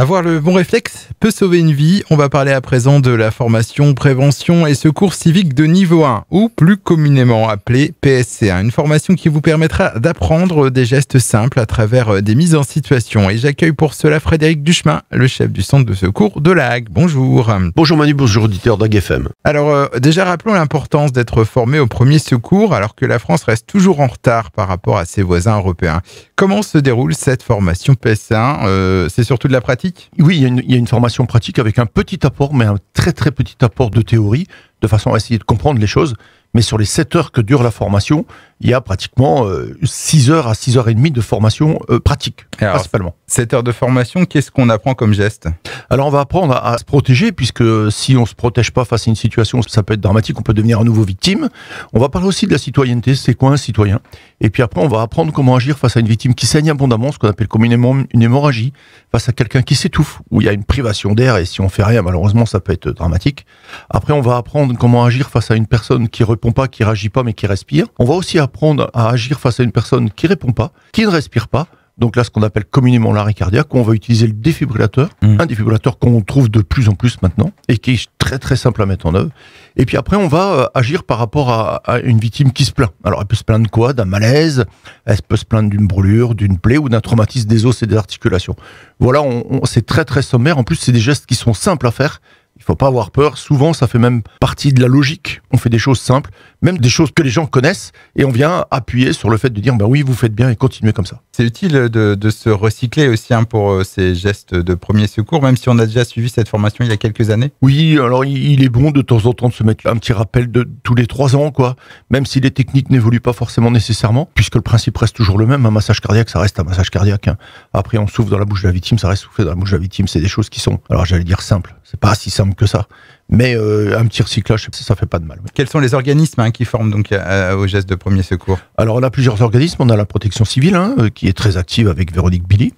Avoir le bon réflexe peut sauver une vie. On va parler à présent de la formation prévention et secours civique de niveau 1, ou plus communément appelée PSC1. Une formation qui vous permettra d'apprendre des gestes simples à travers des mises en situation. Et j'accueille pour cela Frédéric Duchemin, le chef du centre de secours de la Hague. Bonjour. Bonjour Manu, bonjour auditeur d'Hague FM. Alors déjà rappelons l'importance d'être formé au premier secours alors que la France reste toujours en retard par rapport à ses voisins européens. Comment se déroule cette formation PSC1 C'est surtout de la pratique ? Oui, il y a une formation pratique avec un petit apport, mais un très très petit apport de théorie, de façon à essayer de comprendre les choses. Mais sur les 7 heures que dure la formation, il y a pratiquement 6 heures à 6 heures et demie de formation pratique, alors, principalement. 7 heures de formation, qu'est-ce qu'on apprend comme geste ? Alors on va apprendre à se protéger, puisque si on ne se protège pas face à une situation, ça peut être dramatique, on peut devenir à nouveau victime. On va parler aussi de la citoyenneté, c'est quoi un citoyen ? Et puis après, on va apprendre comment agir face à une victime qui saigne abondamment, ce qu'on appelle communément une hémorragie, face à quelqu'un qui s'étouffe, où il y a une privation d'air, et si on fait rien, malheureusement, ça peut être dramatique. Après, on va apprendre comment agir face à une personne qui répond pas, qui réagit pas, mais qui respire. On va aussi apprendre à agir face à une personne qui répond pas, qui ne respire pas. Donc là, ce qu'on appelle communément l'arrêt cardiaque, où on va utiliser le défibrillateur, un défibrillateur qu'on trouve de plus en plus maintenant, et qui est très très simple à mettre en œuvre. Et puis après, on va agir par rapport à une victime qui se plaint. Alors elle peut se plaindre de quoi ? D'un malaise, elle peut se plaindre d'une brûlure, d'une plaie ou d'un traumatisme des os et des articulations. Voilà, c'est très très sommaire. En plus, c'est des gestes qui sont simples à faire. Il ne faut pas avoir peur. Souvent, ça fait même partie de la logique. On fait des choses simples, même des choses que les gens connaissent, et on vient appuyer sur le fait de dire bah oui, vous faites bien et continuez comme ça. C'est utile de se recycler aussi pour ces gestes de premier secours, même si on a déjà suivi cette formation il y a quelques années. Oui, alors il est bon de temps en temps de se mettre un petit rappel de tous les 3 ans, quoi. Même si les techniques n'évoluent pas forcément nécessairement, puisque le principe reste toujours le même. Un massage cardiaque, ça reste un massage cardiaque. Après, on souffle dans la bouche de la victime, ça reste soufflé dans la bouche de la victime. C'est des choses qui sont, alors j'allais dire simples. C'est pas si simple que ça. Mais un petit recyclage, ça fait pas de mal. Quels sont les organismes qui forment donc aux gestes de premier secours ? Alors on a plusieurs organismes. On a la protection civile qui est très active avec Véronique Billy.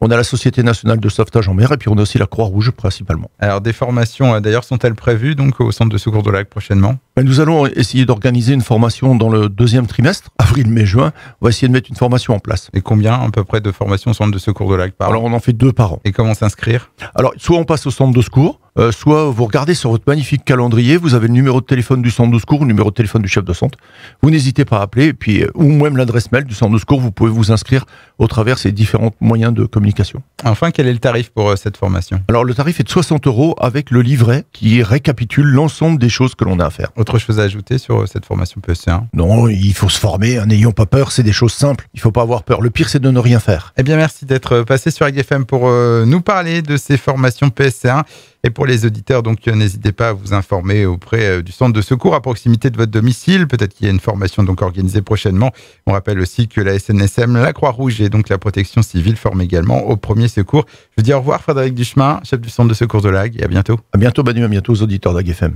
On a la Société nationale de sauvetage en mer et puis on a aussi la Croix-Rouge principalement. Alors des formations d'ailleurs sont-elles prévues donc au centre de secours de la Hague prochainement ? Nous allons essayer d'organiser une formation dans le 2e trimestre, avril, mai, juin. On va essayer de mettre une formation en place. Et combien à peu près de formations au centre de secours de la Hague par an ? Alors on en fait 2 par an. Et comment s'inscrire ? Alors soit on passe au centre de secours, soit vous regardez sur votre magnifique calendrier, vous avez le numéro de téléphone du centre de secours, le numéro de téléphone du chef de centre. Vous n'hésitez pas à appeler, et puis, ou même l'adresse mail du centre de secours, vous pouvez vous inscrire au travers ces différents moyens de communication. Enfin, quel est le tarif pour cette formation ? Alors le tarif est de 60 € avec le livret qui récapitule l'ensemble des choses que l'on a à faire. Autre chose à ajouter sur cette formation PSC1 ? Non, il faut se former, n'ayons pas peur, c'est des choses simples. Il ne faut pas avoir peur. Le pire, c'est de ne rien faire. Eh bien, merci d'être passé sur Hague FM pour nous parler de ces formations PSC1. Et pour les auditeurs, donc n'hésitez pas à vous informer auprès du centre de secours à proximité de votre domicile. Peut-être qu'il y a une formation donc organisée prochainement. On rappelle aussi que la SNSM, la Croix-Rouge et donc la protection civile forment également au premier secours. Je vous dis au revoir Frédéric Duchemin, chef du centre de secours de la Hague, et à bientôt. À bientôt Manu, à bientôt aux auditeurs d'Hague FM.